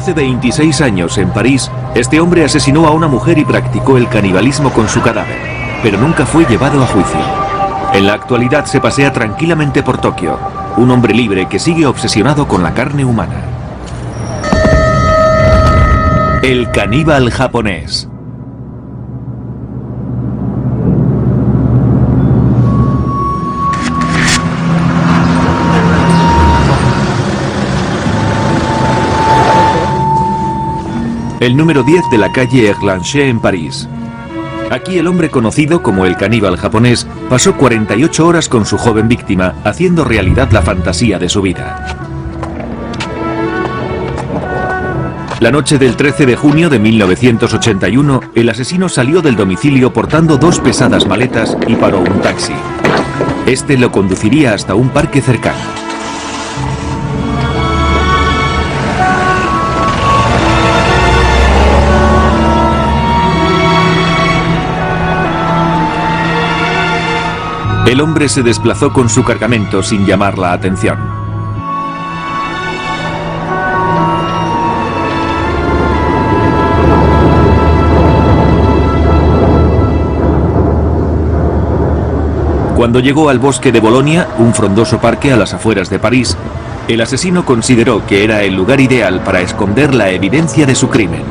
Hace 26 años, en París, este hombre asesinó a una mujer y practicó el canibalismo con su cadáver, pero nunca fue llevado a juicio. En la actualidad se pasea tranquilamente por Tokio, un hombre libre que sigue obsesionado con la carne humana. El caníbal japonés. El número 10 de la calle Erlanger en París. Aquí el hombre conocido como el caníbal japonés pasó 48 horas con su joven víctima, haciendo realidad la fantasía de su vida. La noche del 13 de junio de 1981, el asesino salió del domicilio portando 2 pesadas maletas y paró un taxi. Este lo conduciría hasta un parque cercano. El hombre se desplazó con su cargamento sin llamar la atención. Cuando llegó al bosque de Bolonia, un frondoso parque a las afueras de París, el asesino consideró que era el lugar ideal para esconder la evidencia de su crimen.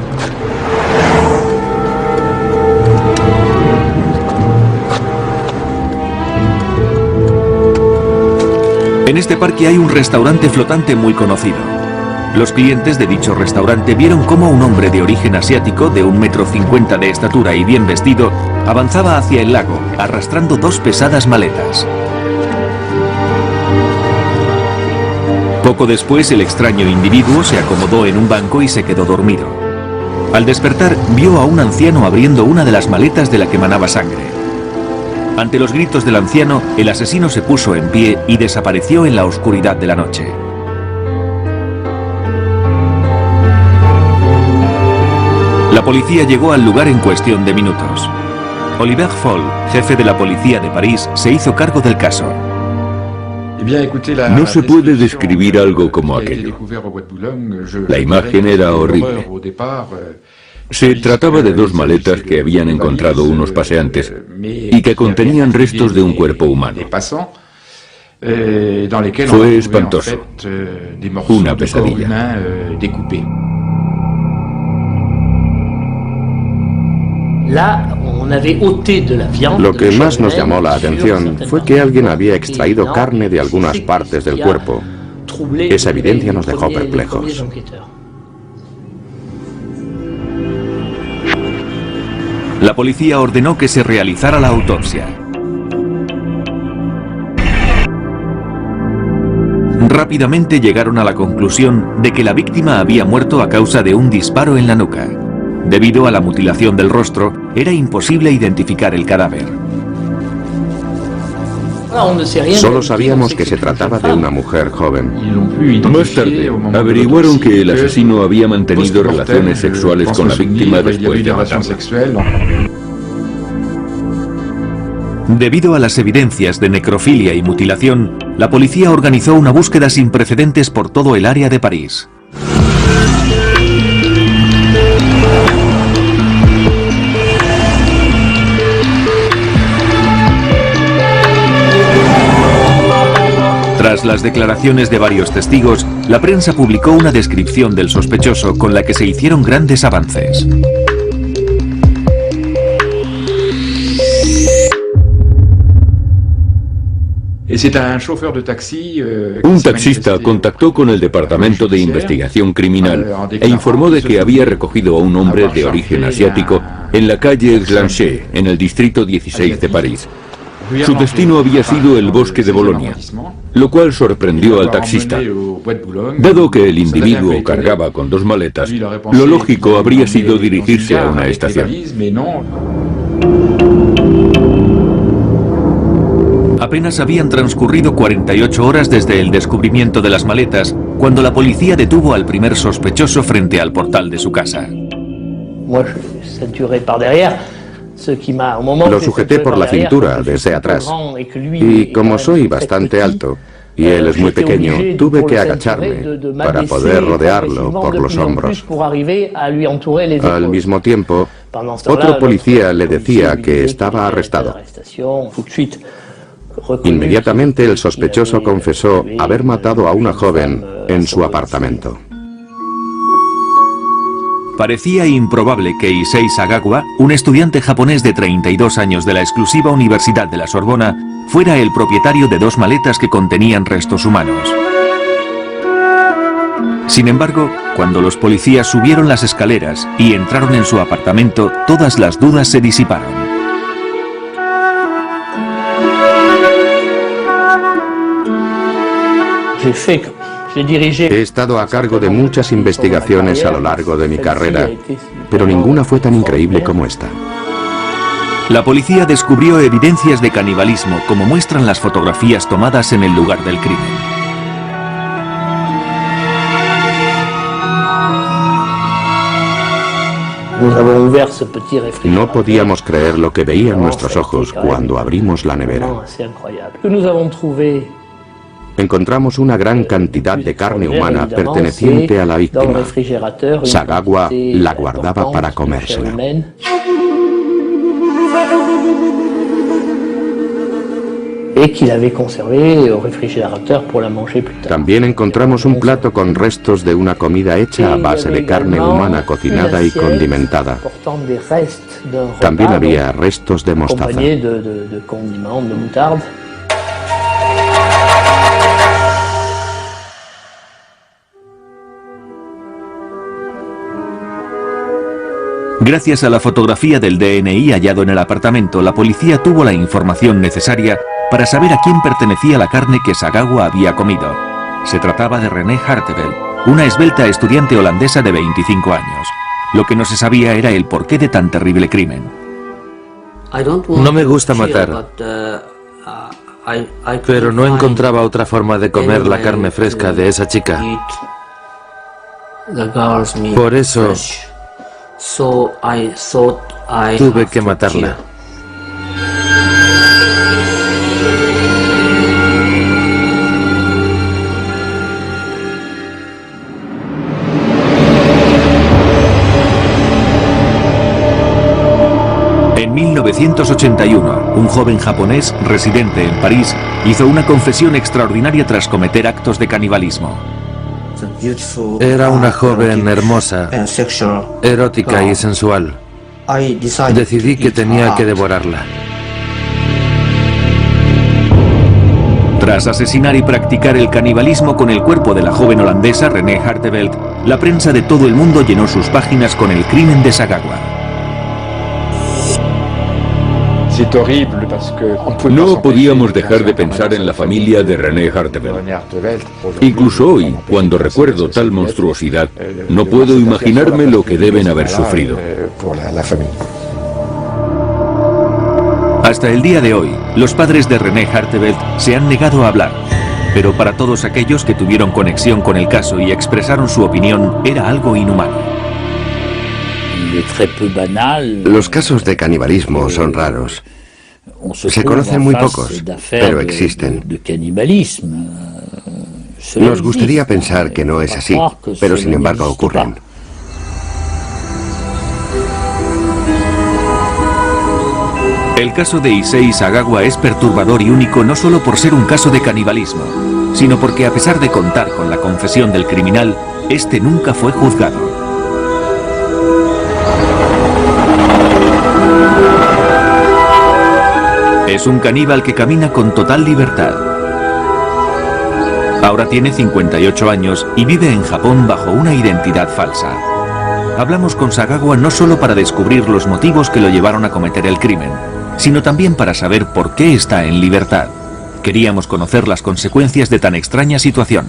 En este parque hay un restaurante flotante muy conocido. Los clientes de dicho restaurante vieron cómo un hombre de origen asiático de 1,50 m de estatura y bien vestido avanzaba hacia el lago, arrastrando 2 pesadas maletas. Poco después, el extraño individuo se acomodó en un banco y se quedó dormido. Al despertar, vio a un anciano abriendo una de las maletas de la que manaba sangre. Ante los gritos del anciano, el asesino se puso en pie y desapareció en la oscuridad de la noche. La policía llegó al lugar en cuestión de minutos. Oliver Foll, jefe de la policía de París, se hizo cargo del caso. No se puede describir algo como aquello. La imagen era horrible. Se trataba de 2 maletas que habían encontrado unos paseantes y que contenían restos de un cuerpo humano. Fue espantoso, una pesadilla. Lo que más nos llamó la atención fue que alguien había extraído carne de algunas partes del cuerpo. Esa evidencia nos dejó perplejos. La policía ordenó que se realizara la autopsia. Rápidamente llegaron a la conclusión de que la víctima había muerto a causa de un disparo en la nuca. Debido a la mutilación del rostro, era imposible identificar el cadáver. Solo sabíamos que se trataba de una mujer joven. Más tarde, averiguaron que el asesino había mantenido relaciones sexuales con la víctima después de matarla. Debido a las evidencias de necrofilia y mutilación, la policía organizó una búsqueda sin precedentes por todo el área de París. Tras las declaraciones de varios testigos, la prensa publicó una descripción del sospechoso con la que se hicieron grandes avances. Un taxista contactó con el Departamento de Investigación Criminal e informó de que había recogido a un hombre de origen asiático en la calle Erlanger, en el distrito 16 de París. Su destino había sido el bosque de Bolonia, lo cual sorprendió al taxista. Dado que el individuo cargaba con 2 maletas, lo lógico habría sido dirigirse a una estación. Apenas habían transcurrido 48 horas desde el descubrimiento de las maletas, cuando la policía detuvo al primer sospechoso frente al portal de su casa. Lo sujeté por la cintura desde atrás y como soy bastante alto, y él es muy pequeño, tuve que agacharme para poder rodearlo por los hombros. Al mismo tiempo, otro policía le decía que estaba arrestado. Inmediatamente el sospechoso confesó haber matado a una joven en su apartamento. Parecía improbable que Issei Sagawa, un estudiante japonés de 32 años de la exclusiva Universidad de la Sorbona, fuera el propietario de 2 maletas que contenían restos humanos. Sin embargo, cuando los policías subieron las escaleras y entraron en su apartamento, todas las dudas se disiparon. He estado a cargo de muchas investigaciones a lo largo de mi carrera, pero ninguna fue tan increíble como esta. La policía descubrió evidencias de canibalismo, como muestran las fotografías tomadas en el lugar del crimen. No podíamos creer lo que veían nuestros ojos cuando abrimos la nevera. Encontramos una gran cantidad de carne humana perteneciente a la víctima. Sagawa la guardaba para comérsela. También encontramos un plato con restos de una comida hecha a base de carne humana cocinada y condimentada. También había restos de mostaza. Gracias a la fotografía del DNI hallado en el apartamento, la policía tuvo la información necesaria para saber a quién pertenecía la carne que Sagawa había comido. Se trataba de René Hartevelt, una esbelta estudiante holandesa de 25 años. Lo que no se sabía era el porqué de tan terrible crimen. No me gusta matar, pero no encontraba otra forma de comer la carne fresca de esa chica. Por eso tuve que matarla. En 1981, un joven japonés residente en París hizo una confesión extraordinaria tras cometer actos de canibalismo. Era una joven hermosa, erótica y sensual. Decidí que tenía que devorarla. Tras asesinar y practicar el canibalismo con el cuerpo de la joven holandesa René Hartevelt, la prensa de todo el mundo llenó sus páginas con el crimen de Sagawa. No podíamos dejar de pensar en la familia de René Hartevelt. Incluso hoy, cuando recuerdo tal monstruosidad, no puedo imaginarme lo que deben haber sufrido. Hasta el día de hoy, los padres de René Hartevelt se han negado a hablar, pero para todos aquellos que tuvieron conexión con el caso y expresaron su opinión, era algo inhumano. Los casos de canibalismo son raros. Se conocen muy pocos, pero existen. Nos gustaría pensar que no es así, pero sin embargo ocurren. El caso de Issei Sagawa es perturbador y único no solo por ser un caso de canibalismo, sino porque a pesar de contar con la confesión del criminal, este nunca fue juzgado. Es un caníbal que camina con total libertad. Ahora tiene 58 años y vive en Japón bajo una identidad falsa. Hablamos con Sagawa no solo para descubrir los motivos que lo llevaron a cometer el crimen, sino también para saber por qué está en libertad. Queríamos conocer las consecuencias de tan extraña situación.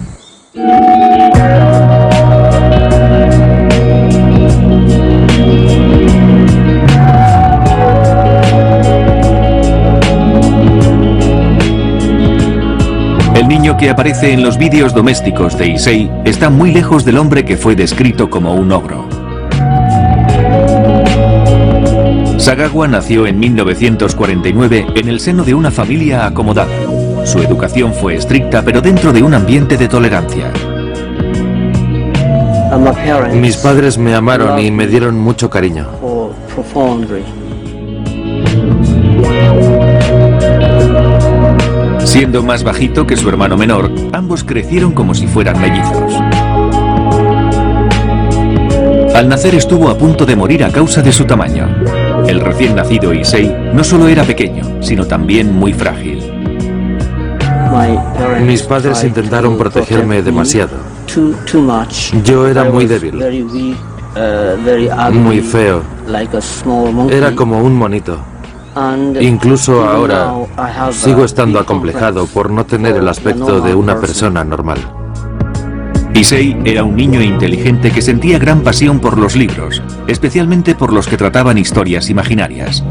El niño que aparece en los vídeos domésticos de Issei está muy lejos del hombre que fue descrito como un ogro. Sagawa nació en 1949 en el seno de una familia acomodada. Su educación fue estricta, pero dentro de un ambiente de tolerancia. Mis padres me amaron y me dieron mucho cariño. Siendo más bajito que su hermano menor, ambos crecieron como si fueran mellizos. Al nacer estuvo a punto de morir a causa de su tamaño. El recién nacido Issei no solo era pequeño, sino también muy frágil. Mis padres intentaron protegerme demasiado. Yo era muy débil, muy feo. Era como un monito. Incluso ahora sigo estando acomplejado por no tener el aspecto de una persona normal. Issei era un niño inteligente que sentía gran pasión por los libros, especialmente por los que trataban historias imaginarias.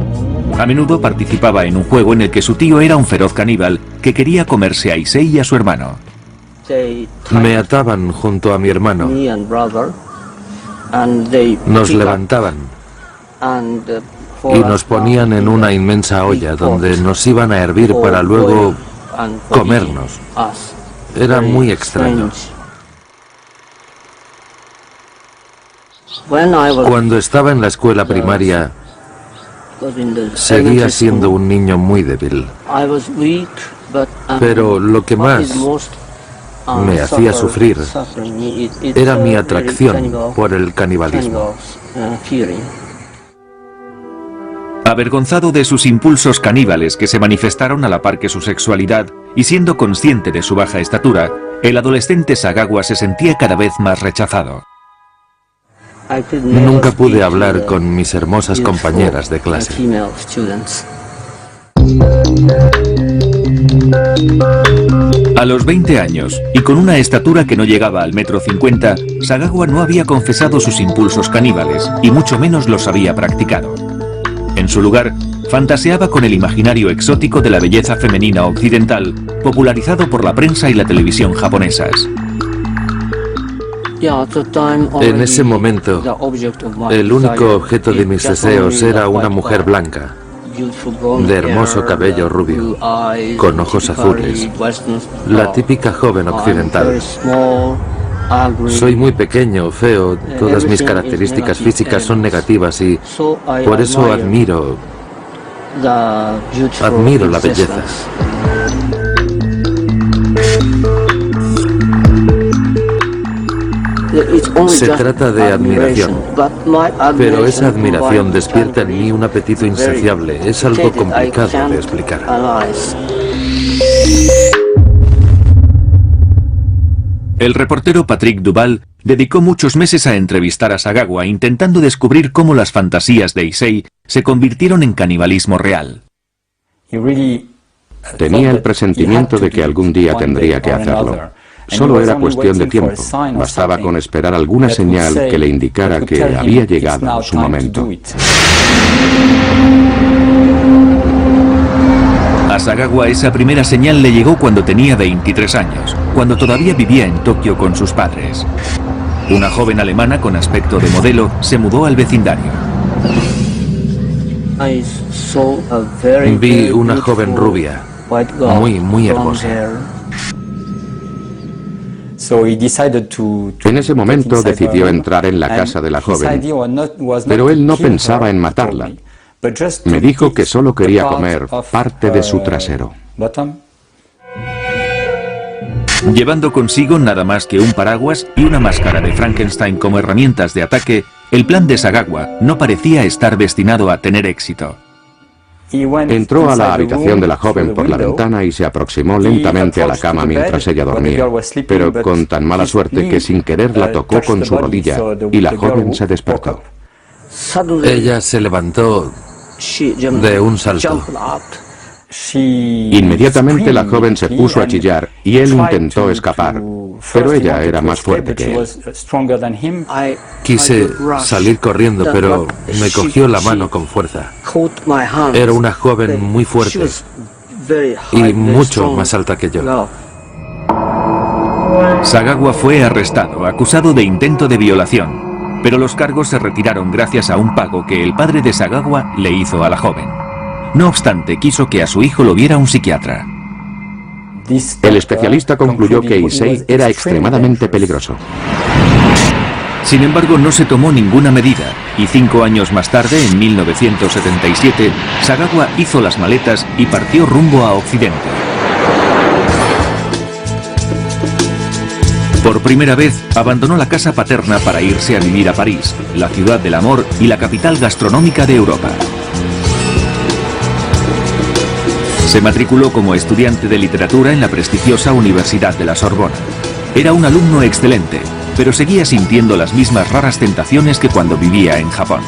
A menudo participaba en un juego en el que su tío era un feroz caníbal que quería comerse a Issei y a su hermano. Me ataban junto a mi hermano. Nos levantaban y nos ponían en una inmensa olla donde nos iban a hervir para luego comernos. Era muy extraño. Cuando estaba en la escuela primaria, seguía siendo un niño muy débil. Pero lo que más me hacía sufrir era mi atracción por el canibalismo. Avergonzado de sus impulsos caníbales que se manifestaron a la par que su sexualidad y siendo consciente de su baja estatura, el adolescente Sagawa se sentía cada vez más rechazado. Nunca pude hablar con mis hermosas compañeras de clase. A los 20 años, y con una estatura que no llegaba al 1,50 m, Sagawa no había confesado sus impulsos caníbales, y mucho menos los había practicado. En su lugar, fantaseaba con el imaginario exótico de la belleza femenina occidental, popularizado por la prensa y la televisión japonesas. En ese momento, el único objeto de mis deseos era una mujer blanca, de hermoso cabello rubio, con ojos azules, la típica joven occidental. Soy muy pequeño, feo, todas mis características físicas son negativas y por eso admiro la belleza. Se trata de admiración, pero esa admiración despierta en mí un apetito insaciable. Es algo complicado de explicar. El reportero Patrick Duval dedicó muchos meses a entrevistar a Sagawa intentando descubrir cómo las fantasías de Issei se convirtieron en canibalismo real. Tenía el presentimiento de que algún día tendría que hacerlo. Solo era cuestión de tiempo. Bastaba con esperar alguna señal que le indicara que había llegado su momento. A Sagawa esa primera señal le llegó cuando tenía 23 años, cuando todavía vivía en Tokio con sus padres. Una joven alemana con aspecto de modelo se mudó al vecindario. Vi una joven rubia, muy hermosa. En ese momento decidió entrar en la casa de la joven, pero él no pensaba en matarla. Me dijo que solo quería comer parte de su trasero. Llevando consigo nada más que un paraguas y una máscara de Frankenstein como herramientas de ataque, el plan de Sagawa no parecía estar destinado a tener éxito. Entró a la habitación de la joven por la ventana y se aproximó lentamente a la cama mientras ella dormía, pero con tan mala suerte que sin querer la tocó con su rodilla y la joven se despertó. Ella se levantó de un salto. Inmediatamente la joven se puso a chillar y él intentó escapar, pero ella era más fuerte que él. Quise salir corriendo, pero me cogió la mano con fuerza. Era una joven muy fuerte y mucho más alta que yo. Sagawa fue arrestado, acusado de intento de violación, pero los cargos se retiraron gracias a un pago que el padre de Sagawa le hizo a la joven. No obstante, quiso que a su hijo lo viera un psiquiatra. El especialista concluyó que Issei era extremadamente peligroso. Sin embargo, no se tomó ninguna medida, y 5 años más tarde, en 1977, Sagawa hizo las maletas y partió rumbo a Occidente. Por primera vez, abandonó la casa paterna para irse a vivir a París, la ciudad del amor y la capital gastronómica de Europa. Se matriculó como estudiante de literatura en la prestigiosa Universidad de la Sorbona. Era un alumno excelente, pero seguía sintiendo las mismas raras tentaciones que cuando vivía en Japón.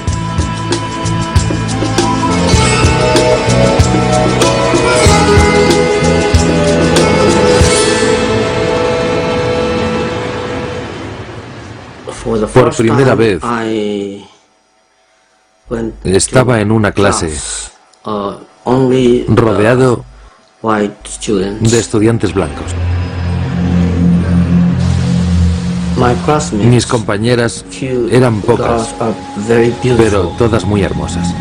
Por primera vez estaba en una clase rodeado de estudiantes blancos. Mis compañeras eran pocas, pero todas muy hermosas.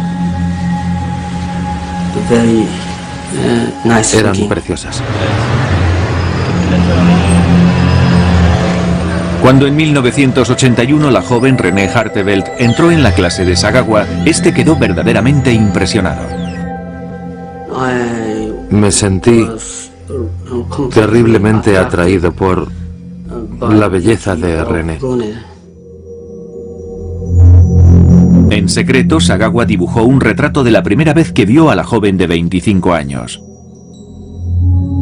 Eran preciosas. Cuando en 1981 la joven René Hartevelt entró en la clase de Sagawa, este quedó verdaderamente impresionado. Me sentí terriblemente atraído por la belleza de René. En secreto, Sagawa dibujó un retrato de la primera vez que vio a la joven de 25 años.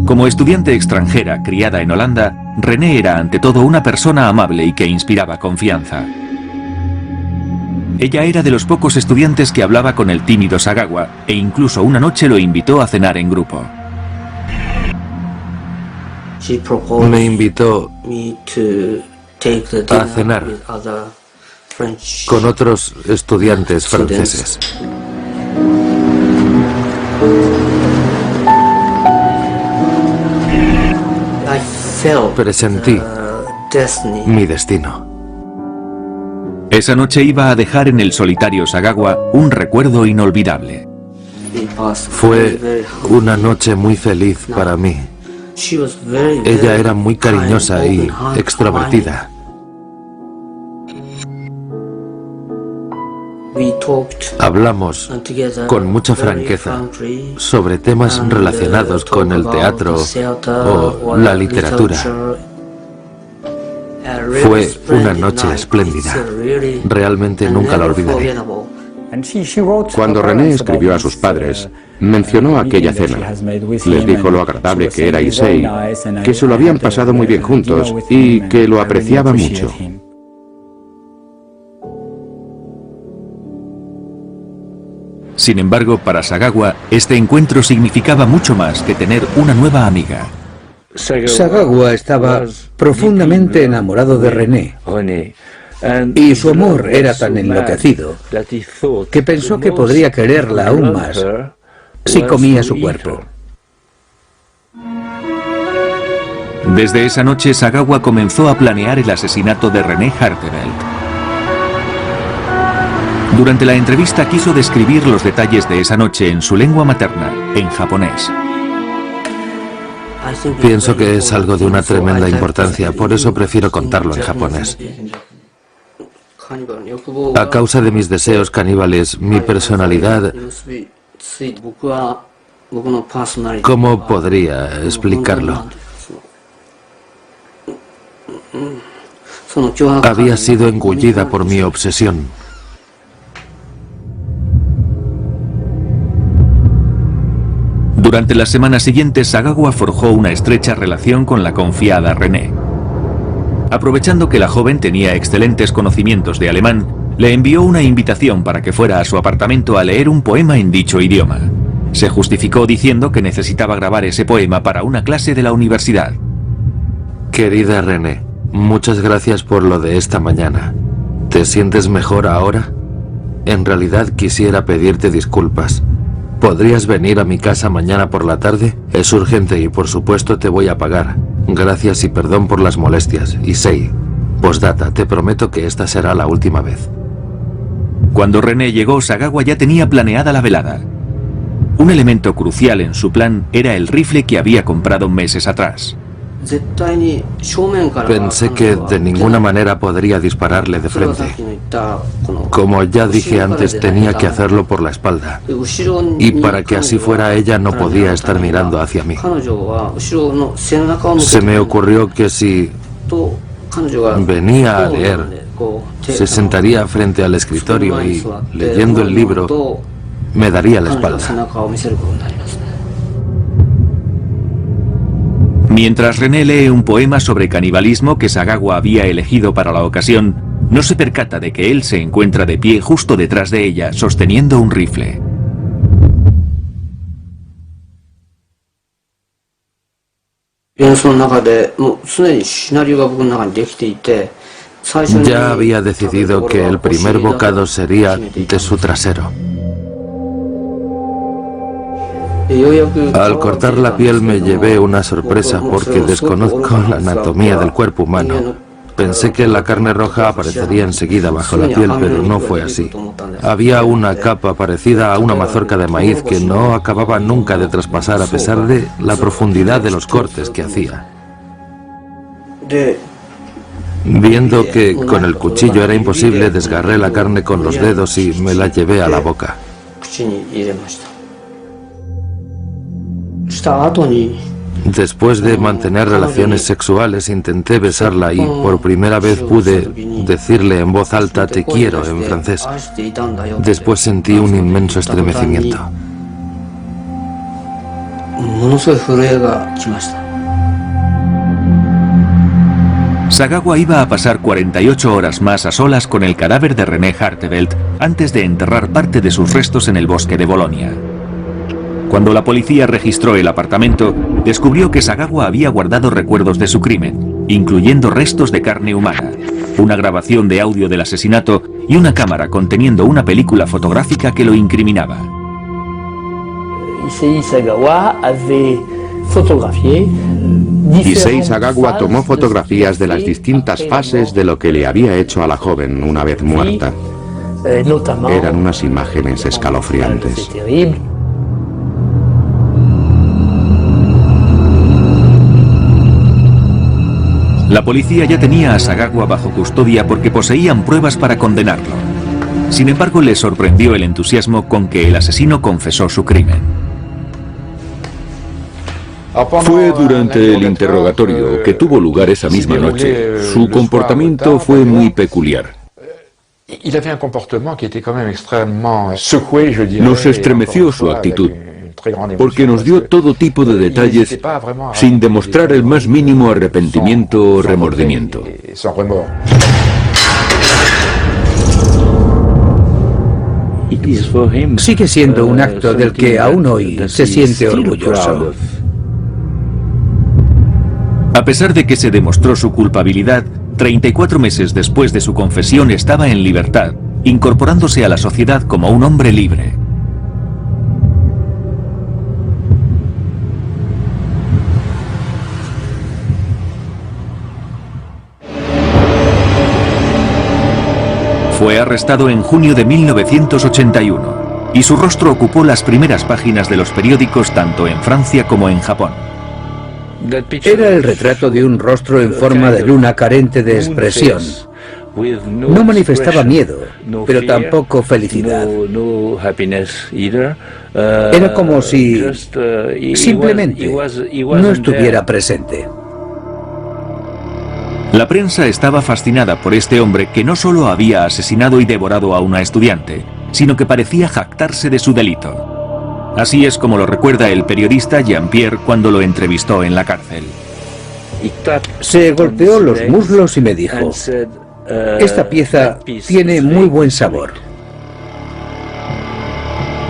Como estudiante extranjera criada en Holanda, René era ante todo una persona amable y que inspiraba confianza. Ella era de los pocos estudiantes que hablaba con el tímido Sagawa e incluso una noche lo invitó a cenar en grupo. Me invitó a cenar con otros estudiantes franceses. Presentí mi destino. Esa noche iba a dejar en el solitario Sagawa un recuerdo inolvidable. Fue una noche muy feliz para mí. Ella era muy cariñosa y extrovertida. Hablamos con mucha franqueza sobre temas relacionados con el teatro o la literatura. Fue una noche espléndida. Realmente nunca la olvidaré. Cuando René escribió a sus padres, mencionó aquella cena. Les dijo lo agradable que era Issei, que se lo habían pasado muy bien juntos y que lo apreciaba mucho. Sin embargo, para Sagawa, este encuentro significaba mucho más que tener una nueva amiga. Sagawa estaba profundamente enamorado de René, y su amor era tan enloquecido que pensó que podría quererla aún más si comía su cuerpo. Desde esa noche, Sagawa comenzó a planear el asesinato de René Hartevelt. Durante la entrevista quiso describir los detalles de esa noche en su lengua materna, en japonés. Pienso que es algo de una tremenda importancia, por eso prefiero contarlo en japonés. A causa de mis deseos caníbales, mi personalidad... ¿Cómo podría explicarlo? Había sido engullida por mi obsesión. Durante las semanas siguientes, Sagawa forjó una estrecha relación con la confiada René. Aprovechando que la joven tenía excelentes conocimientos de alemán, le envió una invitación para que fuera a su apartamento a leer un poema en dicho idioma. Se justificó diciendo que necesitaba grabar ese poema para una clase de la universidad. Querida René, muchas gracias por lo de esta mañana. ¿Te sientes mejor ahora? En realidad quisiera pedirte disculpas. ¿Podrías venir a mi casa mañana por la tarde? Es urgente y por supuesto te voy a pagar. Gracias y perdón por las molestias. Issei. Postdata, te prometo que esta será la última vez. Cuando René llegó, Sagawa ya tenía planeada la velada. un elemento crucial en su plan era el rifle que había comprado meses atrás. Pensé que de ninguna manera podría dispararle de frente. Como ya dije antes, tenía que hacerlo por la espalda. Y para que así fuera, ella no podía estar mirando hacia mí. Se me ocurrió que si venía a leer, se sentaría frente al escritorio y, leyendo el libro, me daría la espalda. Mientras René lee un poema sobre canibalismo que Sagawa había elegido para la ocasión, no se percata de que él se encuentra de pie justo detrás de ella, sosteniendo un rifle. Ya había decidido que el primer bocado sería de su trasero. Al cortar la piel me llevé una sorpresa porque desconozco la anatomía del cuerpo humano. Pensé que la carne roja aparecería enseguida bajo la piel, pero no fue así. Había una capa parecida a una mazorca de maíz que no acababa nunca de traspasar a pesar de la profundidad de los cortes que hacía. Viendo que con el cuchillo era imposible, desgarré la carne con los dedos y me la llevé a la boca. Después de mantener relaciones sexuales intenté besarla y por primera vez pude decirle en voz alta "te quiero" en francés. Después sentí un inmenso estremecimiento. Sagawa iba a pasar 48 horas más a solas con el cadáver de René Hartevelt antes de enterrar parte de sus restos en el bosque de Bolonia. Cuando la policía registró el apartamento, descubrió que Sagawa había guardado recuerdos de su crimen, incluyendo restos de carne humana, una grabación de audio del asesinato y una cámara conteniendo una película fotográfica que lo incriminaba. Issei Sagawa tomó fotografías de las distintas fases de lo que le había hecho a la joven una vez muerta. Eran unas imágenes escalofriantes. La policía ya tenía a Sagawa bajo custodia porque poseían pruebas para condenarlo. Sin embargo, le sorprendió el entusiasmo con que el asesino confesó su crimen. Fue durante el interrogatorio que tuvo lugar esa misma noche. Su comportamiento fue muy peculiar. Nos estremeció su actitud, porque nos dio todo tipo de detalles sin demostrar el más mínimo arrepentimiento o remordimiento. Sigue siendo un acto del que aún hoy se siente orgulloso. A pesar de que se demostró su culpabilidad, 34 meses después de su confesión estaba en libertad, incorporándose a la sociedad como un hombre libre. Fue arrestado en junio de 1981 y su rostro ocupó las primeras páginas de los periódicos tanto en Francia como en Japón. Era el retrato de un rostro en forma de luna carente de expresión. No manifestaba miedo, pero tampoco felicidad. Era como si simplemente no estuviera presente. La prensa estaba fascinada por este hombre que no solo había asesinado y devorado a una estudiante, sino que parecía jactarse de su delito. Así es como lo recuerda el periodista Jean-Pierre cuando lo entrevistó en la cárcel. Se golpeó los muslos y me dijo: "Esta pieza tiene muy buen sabor".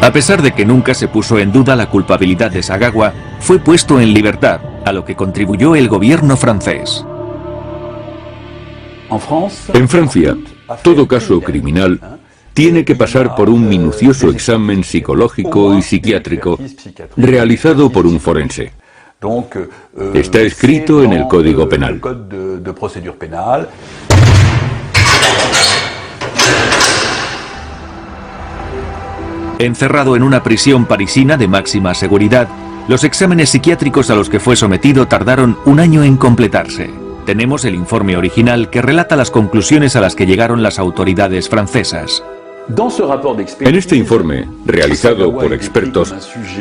A pesar de que nunca se puso en duda la culpabilidad de Sagawa, fue puesto en libertad, a lo que contribuyó el gobierno francés. En Francia, todo caso criminal tiene que pasar por un minucioso examen psicológico y psiquiátrico realizado por un forense. Está escrito en el Código Penal. Encerrado en una prisión parisina de máxima seguridad, los exámenes psiquiátricos a los que fue sometido tardaron un año en completarse. Tenemos el informe original que relata las conclusiones a las que llegaron las autoridades francesas. En este informe, realizado por expertos,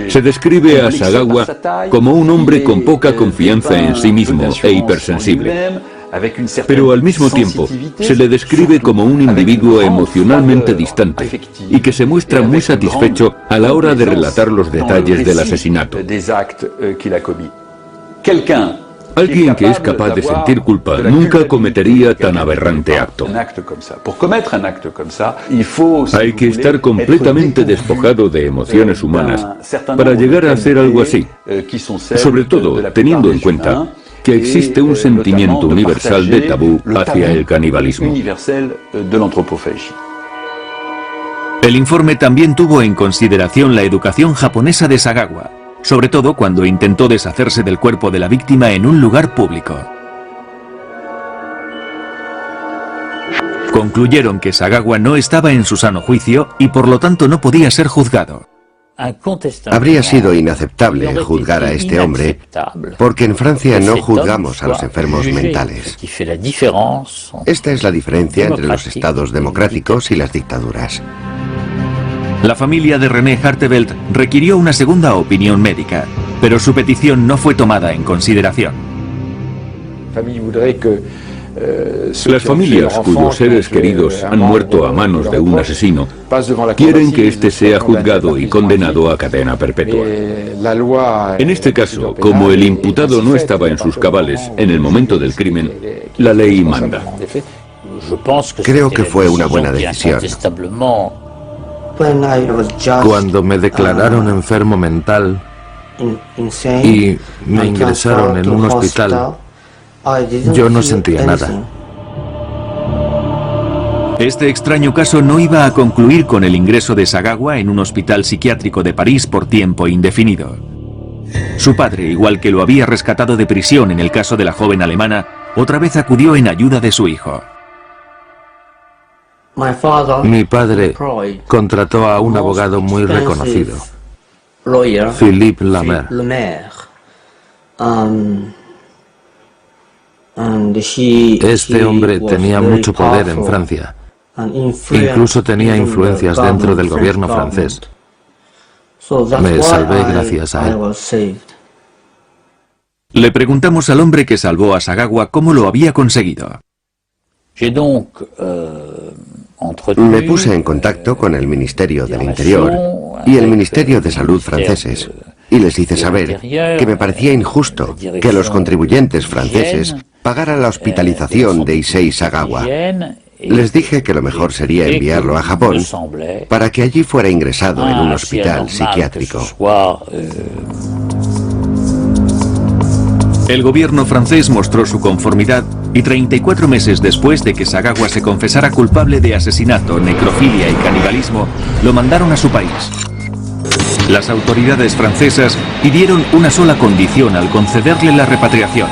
se describe a Sagawa como un hombre con poca confianza en sí mismo e hipersensible. Pero al mismo tiempo, se le describe como un individuo emocionalmente distante y que se muestra muy satisfecho a la hora de relatar los detalles del asesinato. Alguien que es capaz de sentir culpa nunca cometería tan aberrante acto. Hay que estar completamente despojado de emociones humanas para llegar a hacer algo así, sobre todo teniendo en cuenta que existe un sentimiento universal de tabú hacia el canibalismo. El informe también tuvo en consideración la educación japonesa de Sagawa, sobre todo cuando intentó deshacerse del cuerpo de la víctima en un lugar público. Concluyeron que Sagawa no estaba en su sano juicio y por lo tanto no podía ser juzgado. Habría sido inaceptable juzgar a este hombre porque en Francia no juzgamos a los enfermos mentales. Esta es la diferencia entre los estados democráticos y las dictaduras. La familia de René Hartevelt requirió una segunda opinión médica, pero su petición no fue tomada en consideración. Las familias cuyos seres queridos han muerto a manos de un asesino quieren que éste sea juzgado y condenado a cadena perpetua. En este caso, como el imputado no estaba en sus cabales en el momento del crimen, la ley manda. Creo que fue una buena decisión. Cuando me declararon enfermo mental y me ingresaron en un hospital, yo no sentía nada. Este extraño caso no iba a concluir con el ingreso de Sagawa en un hospital psiquiátrico de París por tiempo indefinido. Su padre, igual que lo había rescatado de prisión en el caso de la joven alemana, otra vez acudió en ayuda de su hijo. Mi padre contrató a un abogado muy reconocido, Philippe Lamer. Este hombre tenía mucho poder en Francia. Incluso tenía influencias dentro del gobierno francés. Me salvé gracias a él. Le preguntamos al hombre que salvó a Sagawa cómo lo había conseguido. Me puse en contacto con el Ministerio del Interior y el Ministerio de Salud franceses y les hice saber que me parecía injusto que los contribuyentes franceses pagaran la hospitalización de Issei Sagawa. Les dije que lo mejor sería enviarlo a Japón para que allí fuera ingresado en un hospital psiquiátrico. El gobierno francés mostró su conformidad y 34 meses después de que Sagawa se confesara culpable de asesinato, necrofilia y canibalismo, lo mandaron a su país. Las autoridades francesas pidieron una sola condición al concederle la repatriación.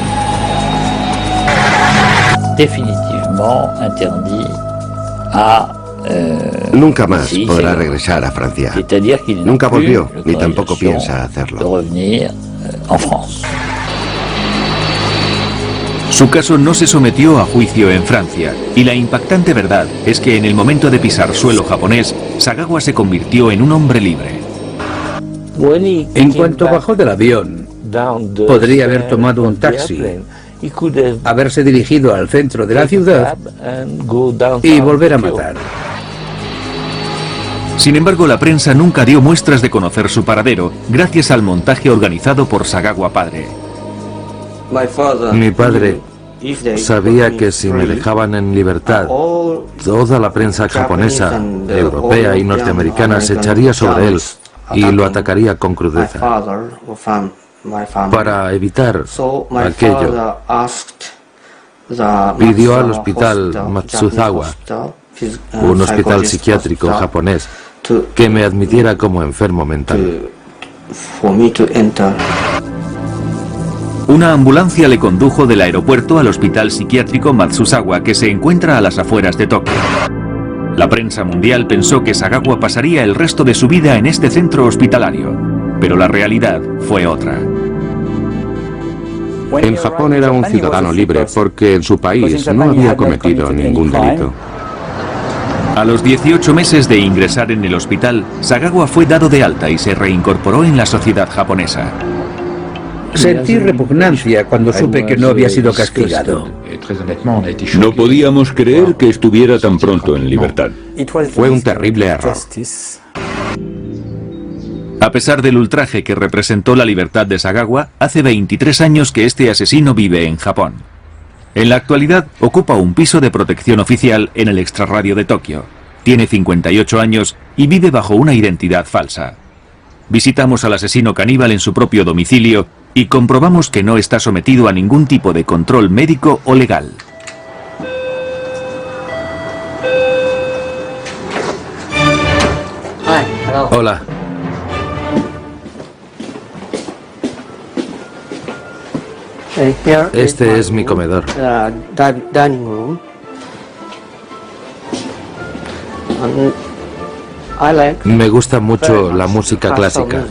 Nunca más podrá regresar a Francia. Nunca volvió, ni tampoco piensa hacerlo. Su caso no se sometió a juicio en Francia, y la impactante verdad es que en el momento de pisar suelo japonés, Sagawa se convirtió en un hombre libre. En cuanto bajó del avión, podría haber tomado un taxi, haberse dirigido al centro de la ciudad y volver a matar. Sin embargo, la prensa nunca dio muestras de conocer su paradero, gracias al montaje organizado por Sagawa padre. Mi padre sabía que si me dejaban en libertad, toda la prensa japonesa, europea y norteamericana se echaría sobre él y lo atacaría con crudeza. Para evitar aquello, pidió al hospital Matsuzawa, un hospital psiquiátrico japonés, que me admitiera como enfermo mental. Una ambulancia le condujo del aeropuerto al hospital psiquiátrico Matsuzawa, que se encuentra a las afueras de Tokio. La prensa mundial pensó que Sagawa pasaría el resto de su vida en este centro hospitalario, pero la realidad fue otra. En Japón era un ciudadano libre porque en su país no había cometido ningún delito. A los 18 meses de ingresar en el hospital, Sagawa fue dado de alta y se reincorporó en la sociedad japonesa. Sentí repugnancia cuando supe que no había sido castigado. No podíamos creer que estuviera tan pronto en libertad. Fue un terrible error. A pesar del ultraje que representó la libertad de Sagawa, hace 23 años que este asesino vive en Japón. En la actualidad ocupa un piso de protección oficial en el extrarradio de Tokio. Tiene 58 años y vive bajo una identidad falsa. Visitamos al asesino caníbal en su propio domicilio y comprobamos que no está sometido a ningún tipo de control médico o legal. Hola. Este es mi comedor. Me gusta mucho la música clásica.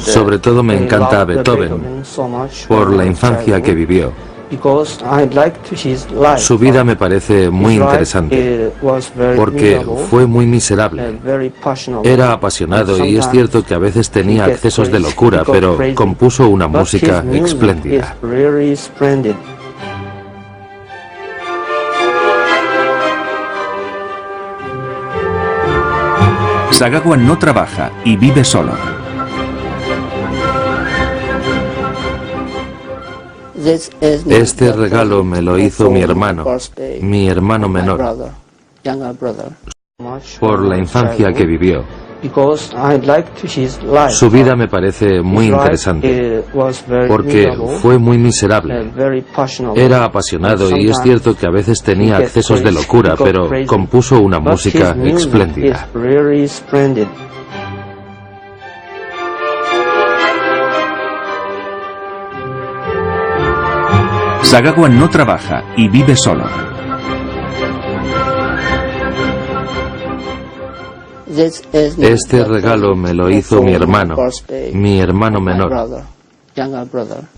Sobre todo me encanta Beethoven, por la infancia que vivió. Su vida me parece muy interesante, porque fue muy miserable. Era apasionado y es cierto que a veces tenía accesos de locura, pero compuso una música espléndida. Sagawa no trabaja y vive solo. Este regalo me lo hizo mi hermano menor, por la infancia que vivió. Su vida me parece muy interesante, porque fue muy miserable. Era apasionado y es cierto que a veces tenía accesos de locura, pero compuso una música espléndida. Sagawa no trabaja y vive solo. Este regalo me lo hizo mi hermano menor.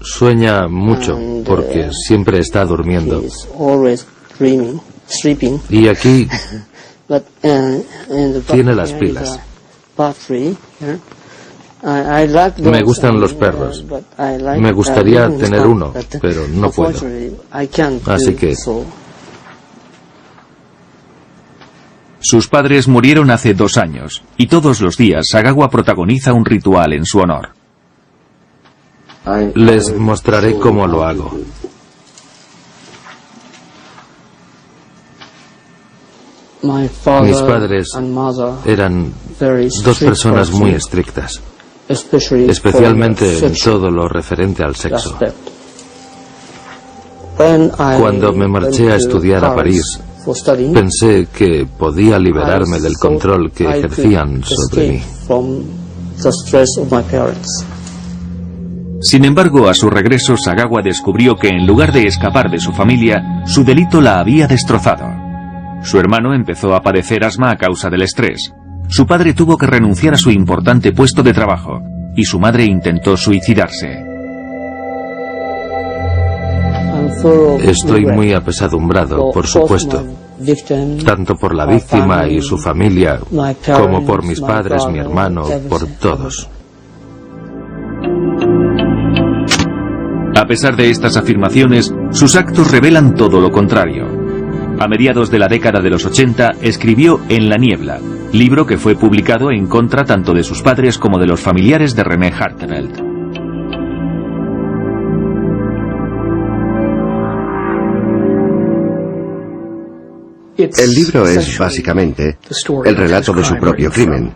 Sueña mucho porque siempre está durmiendo. Y aquí tiene las pilas. Me gustan los perros. Me gustaría tener uno, pero no puedo. Así que... Sus padres murieron hace 2 años, y todos los días Sagawa protagoniza un ritual en su honor. Les mostraré cómo lo hago. Mis padres eran 2 personas muy estrictas, especialmente en todo lo referente al sexo. Cuando me marché a estudiar a París, pensé que podía liberarme del control que ejercían sobre mí. Sin embargo, a su regreso, Sagawa descubrió que en lugar de escapar de su familia, su delito la había destrozado. Su hermano empezó a padecer asma a causa del estrés. Su padre tuvo que renunciar a su importante puesto de trabajo, y su madre intentó suicidarse. Estoy muy apesadumbrado, por supuesto, tanto por la víctima y su familia, como por mis padres, mi hermano, por todos. A pesar de estas afirmaciones, sus actos revelan todo lo contrario. A mediados de la década de los 80, escribió En la niebla, libro que fue publicado en contra tanto de sus padres como de los familiares de René Hartevelt. El libro es, básicamente, el relato de su propio crimen,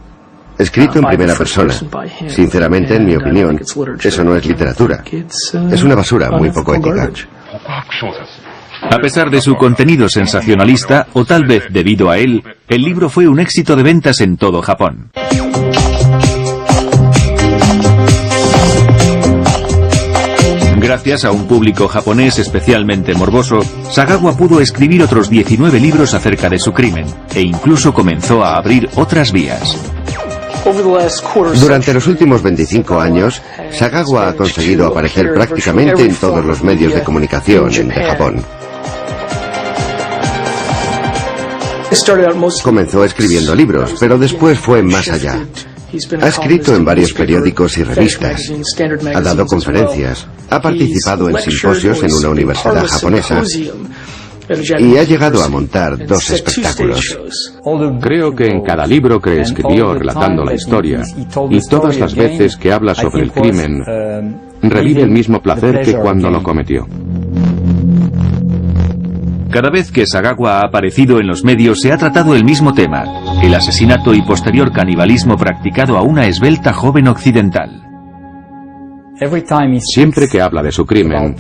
escrito en primera persona. Sinceramente, en mi opinión, eso no es literatura. Es una basura muy poco ética. A pesar de su contenido sensacionalista, o tal vez debido a él, el libro fue un éxito de ventas en todo Japón. Gracias Gracias a un público japonés especialmente morboso, Sagawa pudo escribir otros 19 libros acerca de su crimen, e incluso comenzó a abrir otras vías. Durante los últimos 25 años, Sagawa ha conseguido aparecer prácticamente en todos los medios de comunicación de Japón. Comenzó escribiendo libros, pero después fue más allá. Ha escrito en varios periódicos y revistas, ha dado conferencias, ha participado en simposios en una universidad japonesa y ha llegado a montar 2 espectáculos. Creo que en cada libro que escribió relatando la historia, y todas las veces que habla sobre el crimen, revive el mismo placer que cuando lo cometió. Cada vez que Sagawa ha aparecido en los medios se ha tratado el mismo tema, el asesinato y posterior canibalismo practicado a una esbelta joven occidental. Siempre que habla de su crimen,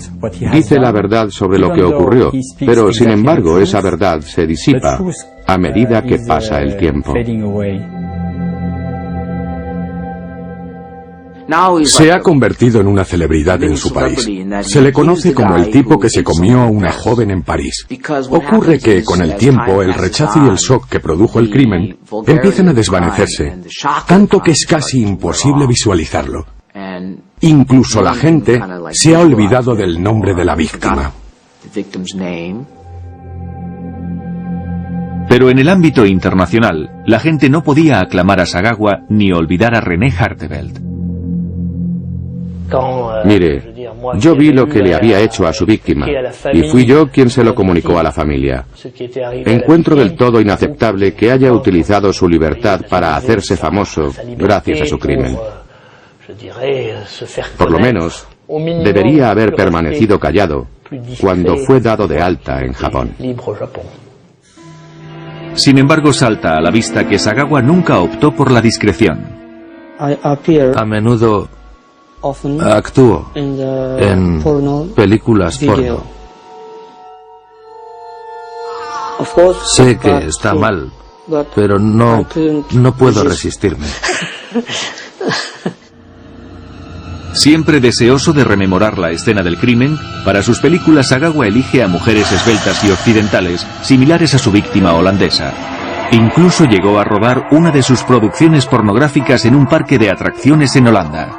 dice la verdad sobre lo que ocurrió, pero sin embargo esa verdad se disipa a medida que pasa el tiempo. Se ha convertido en una celebridad en su país. Se le conoce como el tipo que se comió a una joven en París. Ocurre que, con el tiempo, el rechazo y el shock que produjo el crimen empiezan a desvanecerse, tanto que es casi imposible visualizarlo. Incluso la gente se ha olvidado del nombre de la víctima. Pero en el ámbito internacional, la gente no podía aclamar a Sagawa ni olvidar a René Hartevelt. Mire, yo vi lo que le había hecho a su víctima, y fui yo quien se lo comunicó a la familia. Encuentro del todo inaceptable que haya utilizado su libertad para hacerse famoso gracias a su crimen. Por lo menos, debería haber permanecido callado cuando fue dado de alta en Japón. Sin embargo, salta a la vista que Sagawa nunca optó por la discreción. A menudo actúo en películas porno. Sé que está mal, pero no puedo resistirme. Siempre deseoso de rememorar la escena del crimen, para sus películas Sagawa elige a mujeres esbeltas y occidentales, similares a su víctima holandesa. Incluso llegó a rodar una de sus producciones pornográficas en un parque de atracciones en Holanda.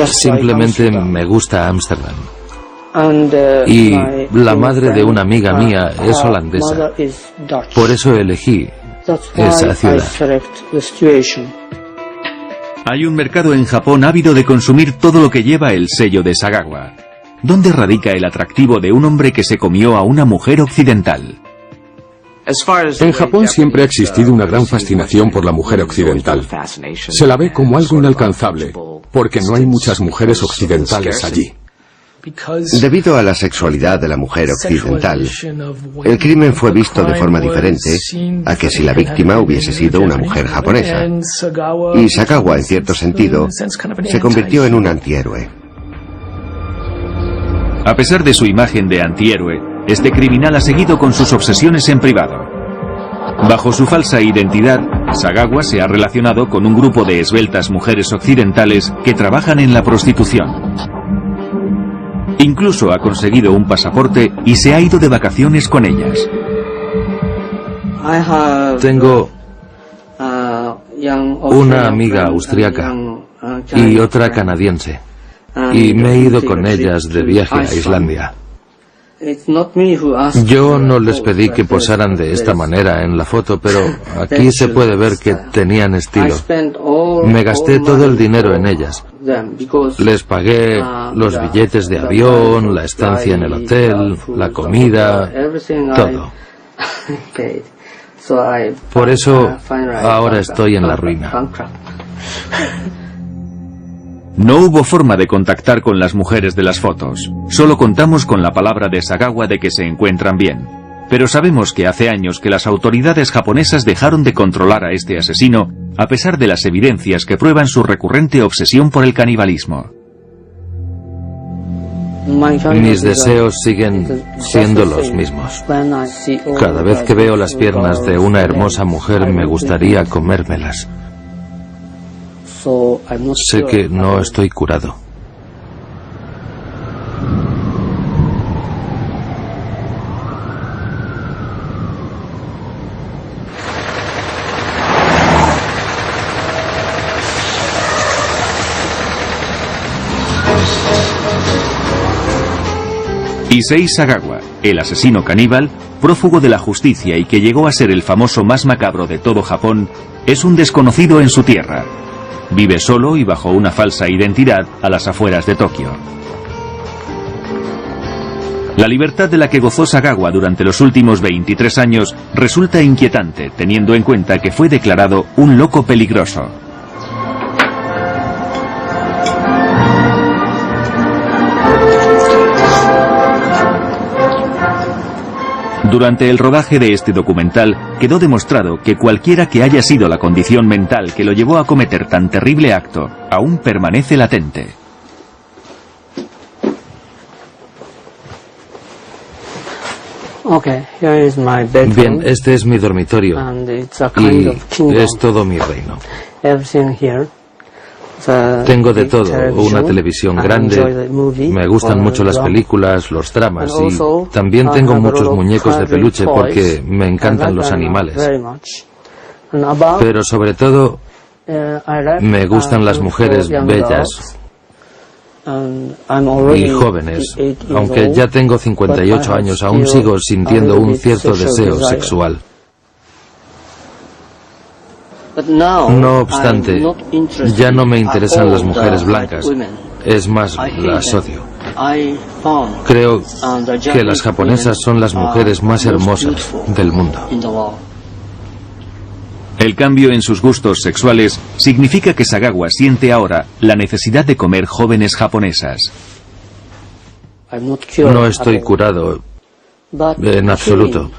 Simplemente me gusta Ámsterdam. Y la madre de una amiga mía es holandesa. Por eso elegí esa ciudad. Hay un mercado en Japón ávido de consumir todo lo que lleva el sello de Sagawa. ¿Dónde radica el atractivo de un hombre que se comió a una mujer occidental? En Japón siempre ha existido una gran fascinación por la mujer occidental. Se la ve como algo inalcanzable, porque no hay muchas mujeres occidentales allí. Debido a la sexualidad de la mujer occidental, el crimen fue visto de forma diferente a que si la víctima hubiese sido una mujer japonesa. Y Sagawa, en cierto sentido, se convirtió en un antihéroe. A pesar de su imagen de antihéroe, este criminal ha seguido con sus obsesiones en privado. Bajo su falsa identidad, Sagawa se ha relacionado con un grupo de esbeltas mujeres occidentales que trabajan en la prostitución. Incluso ha conseguido un pasaporte y se ha ido de vacaciones con ellas. Tengo una amiga austriaca y otra canadiense, y me he ido con ellas de viaje a Islandia. Yo no les pedí que posaran de esta manera en la foto, pero aquí se puede ver que tenían estilo. Me gasté todo el dinero en ellas. Les pagué los billetes de avión, la estancia en el hotel, la comida, todo. Por eso ahora estoy en la ruina. No hubo forma de contactar con las mujeres de las fotos. Solo contamos con la palabra de Sagawa de que se encuentran bien. Pero sabemos que hace años que las autoridades japonesas dejaron de controlar a este asesino, a pesar de las evidencias que prueban su recurrente obsesión por el canibalismo. Mis deseos siguen siendo los mismos. Cada vez que veo las piernas de una hermosa mujer me gustaría comérmelas. Sé que no estoy curado. Issei Sagawa, el asesino caníbal, prófugo de la justicia y que llegó a ser el famoso más macabro de todo Japón, es un desconocido en su tierra. Vive solo y bajo una falsa identidad a las afueras de Tokio. La libertad de la que gozó Sagawa durante los últimos 23 años resulta inquietante, teniendo en cuenta que fue declarado un loco peligroso. Durante el rodaje de este documental quedó demostrado que cualquiera que haya sido la condición mental que lo llevó a cometer tan terrible acto, aún permanece latente. Bien, este es mi dormitorio y es todo mi reino. Tengo de todo, una televisión grande, me gustan mucho las películas, los dramas y también tengo muchos muñecos de peluche porque me encantan los animales. Pero sobre todo me gustan las mujeres bellas y jóvenes. Aunque ya tengo 58 años, aún sigo sintiendo un cierto deseo sexual. No obstante, ya no me interesan las mujeres blancas, es más, las odio. Creo que las japonesas son las mujeres más hermosas del mundo. El cambio en sus gustos sexuales significa que Sagawa siente ahora la necesidad de comer jóvenes japonesas. No estoy curado en absoluto.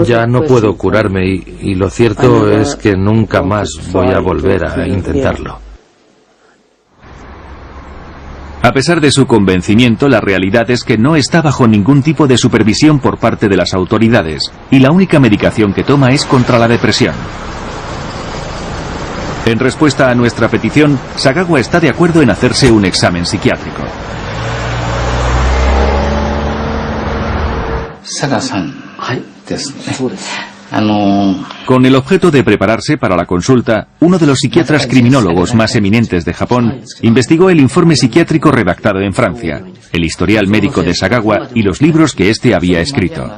Ya no puedo curarme y lo cierto es que nunca más voy a volver a intentarlo. A pesar de su convencimiento, la realidad es que no está bajo ningún tipo de supervisión por parte de las autoridades, y la única medicación que toma es contra la depresión. En respuesta a nuestra petición, Sagawa está de acuerdo en hacerse un examen psiquiátrico. Con el objeto de prepararse para la consulta, uno de los psiquiatras criminólogos más eminentes de Japón investigó el informe psiquiátrico redactado en Francia, el historial médico de Sagawa y los libros que éste había escrito.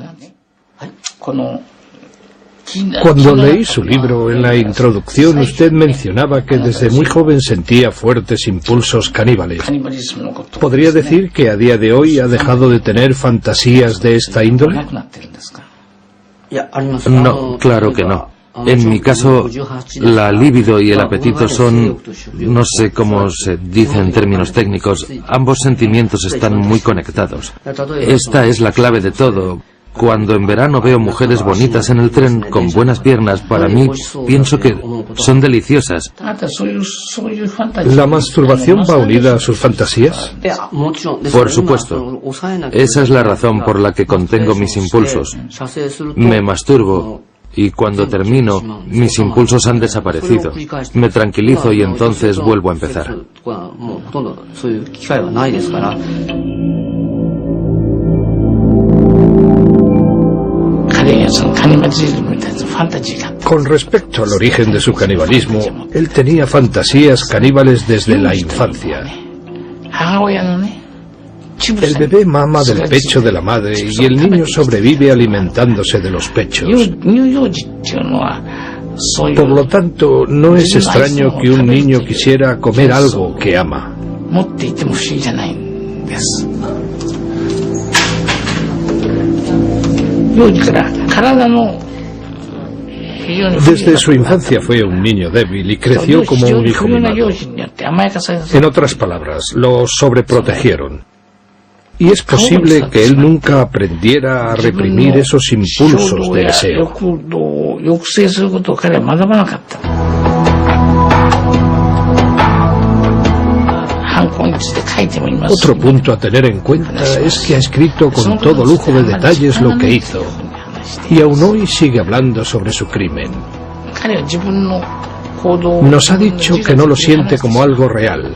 Cuando leí su libro, en la introducción usted mencionaba que desde muy joven sentía fuertes impulsos caníbales. ¿Podría decir que a día de hoy ha dejado de tener fantasías de esta índole? No, claro que no. En mi caso, la libido y el apetito son, no sé cómo se dice en términos técnicos, ambos sentimientos están muy conectados. Esta es la clave de todo. Cuando en verano veo mujeres bonitas en el tren con buenas piernas, para mí pienso que son deliciosas. ¿La masturbación va unida a sus fantasías? Por supuesto. Esa es la razón por la que contengo mis impulsos. Me masturbo y cuando termino, mis impulsos han desaparecido. Me tranquilizo y entonces vuelvo a empezar. Con respecto al origen de su canibalismo, él tenía fantasías caníbales desde la infancia. El bebé mama del pecho de la madre y el niño sobrevive alimentándose de los pechos. Por lo tanto, no es extraño que un niño quisiera comer algo que ama. Desde su infancia fue un niño débil y creció como un hijo mimado. En otras palabras, lo sobreprotegieron. Y es posible que él nunca aprendiera a reprimir esos impulsos de deseo. Otro punto a tener en cuenta es que ha escrito con todo lujo de detalles lo que hizo, y aún hoy sigue hablando sobre su crimen. Nos ha dicho que no lo siente como algo real.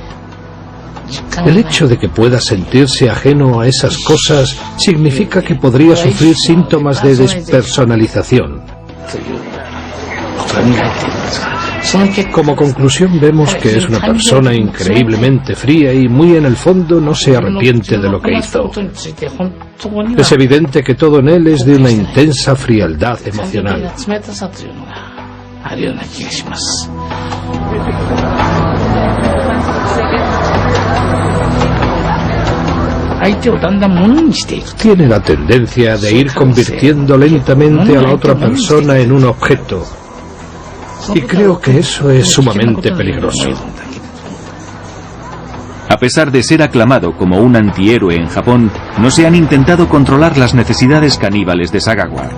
El hecho de que pueda sentirse ajeno a esas cosas significa que podría sufrir síntomas de despersonalización. Como conclusión vemos que es una persona increíblemente fría y muy en el fondo no se arrepiente de lo que hizo. Es evidente que todo en él es de una intensa frialdad emocional. Tiene la tendencia de ir convirtiendo lentamente a la otra persona en un objeto. Y creo que eso es sumamente peligroso. A pesar de ser aclamado como un antihéroe en Japón, no se han intentado controlar las necesidades caníbales de Sagawa.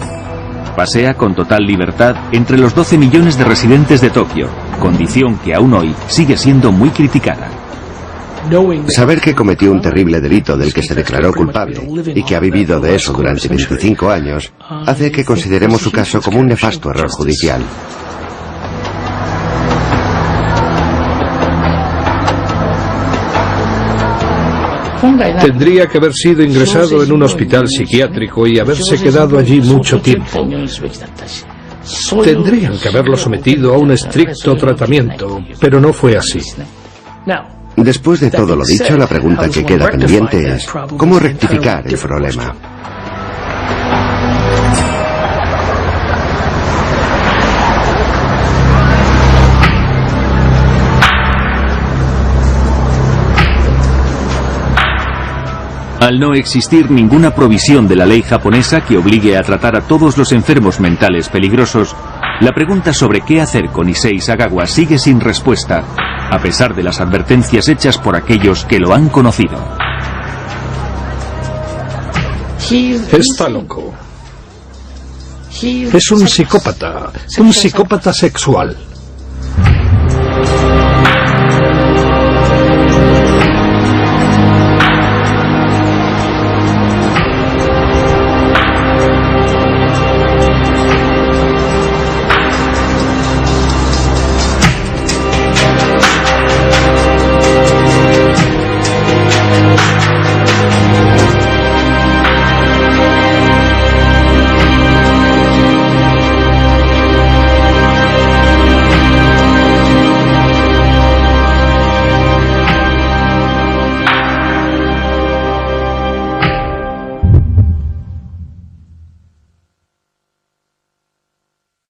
Pasea con total libertad entre los 12 millones de residentes de Tokio, condición que aún hoy sigue siendo muy criticada. Saber que cometió un terrible delito del que se declaró culpable y que ha vivido de eso durante 25 años, hace que consideremos su caso como un nefasto error judicial. Tendría que haber sido ingresado en un hospital psiquiátrico y haberse quedado allí mucho tiempo. Tendrían que haberlo sometido a un estricto tratamiento, pero no fue así. Después de todo lo dicho, la pregunta que queda pendiente es ¿cómo rectificar el problema? Al no existir ninguna provisión de la ley japonesa que obligue a tratar a todos los enfermos mentales peligrosos, la pregunta sobre qué hacer con Issei Sagawa sigue sin respuesta, a pesar de las advertencias hechas por aquellos que lo han conocido. Está loco. Es un psicópata sexual.